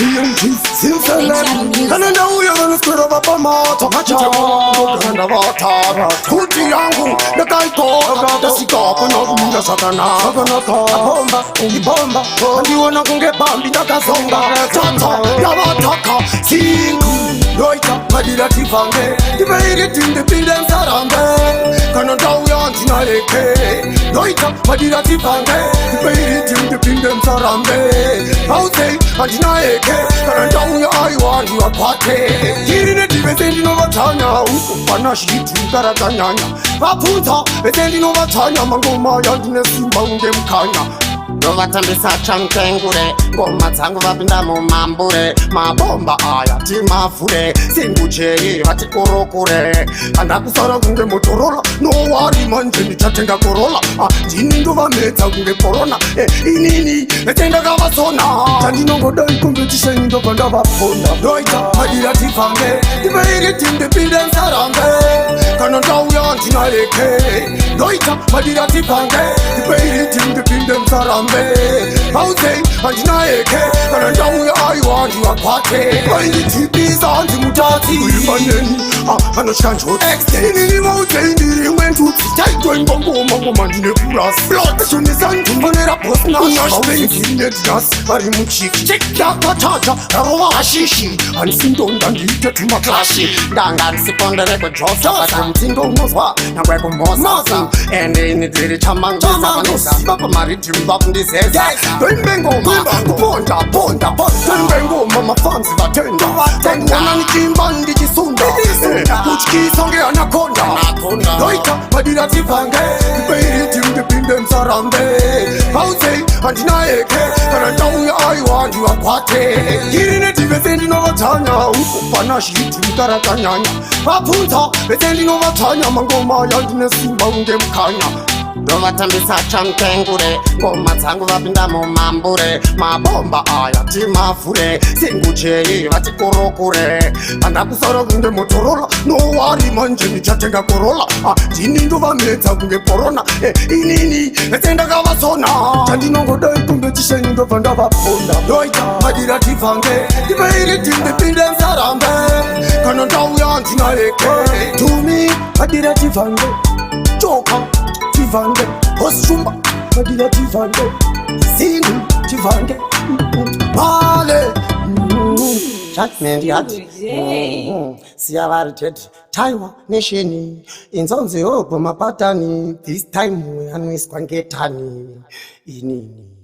TNT, Sinsalem, kanenda uyo naniskura vapa moto kanenda vatara kuti yangu ndakaiko ndasikako nokumira sakanaka bomba ibomba andiona kunge bambi ndakazonga tata yavataka singu noita madira tifange ndiveiriti ndipinde nsarambe kana ndauya ndinaleke noita madira tifange ndiveiriti ndipinde nsarambe autei andinaeke kana ndauya aiwandi wakwate irine divese ndinovatanya ukupana shiti karakanyanya vabvunza vese ndinovatanya mangoma yandine simba unge mukanya ndovatambisa chankengure ngoma dzangu vapinda mumambure mabomba aya timavhure singuchei vati korokure andakusara kunge motorola nowari manje ndichatenga korola ndini ndovamedza kunge korona inini vese ndakavasona tandinongodai kompetisheni ndobva ndavaponda ndoita madira tifange ndiveiriti ndipinde nsarambe kana ndauya ndinaleke ndoita madira tifange ndiveiriti ndipinde nsarambe auzei andinaeke kana ndauya aiwandi wakwate ainditibisa ndimutatsi uimaneni anoshanjoti inini vauzei ndiri mwentuti taitoimbongomangoma ndine kurasishonisandimbonera bosnashauvengirinedinasi vari muchiki yakatata rarova hashishi handisindonda ndiite tumaklashi ndanga ndisiponderekwejosa mutindo unozwa nangwekumosasa ende ini dziri chamangvisa pamaridhimu vakundizeza doimbengoma kuponda doimbengoma mafanzi vatenda tangona nichimba ndichisunda kutyisa ngeanakonda doita madira tifange ipeiriti ndipinde nsarambe auzei handinaeke kana ndauya aiwandi wakwate irine tivese ndinovatanya ukupana shiti karakanyanya vabvunza vese ndinovatanya mangoma yandine simba unge mukanya ndovatambisa chankengure ngoma dzangu vapinda mumambure mabomba aya timavhure singuchei vati korokure andakusara kunge motorola nowari manje ndichatenga korola ndini ndovamedza kunge korona inini vese ndakavasona tandinongodai kompetisheni ndobva ndavaponda ndoita madira tifange ndiveiriti ndipinde nsarambe kana ndauya ndinaleke tumi madira tifange choka tifange hosumba madira tifange sindu tifange male judgment yati siyavari tete taiwa nesheni inzonzi yobva mapatani this time anoiswa ngetani inini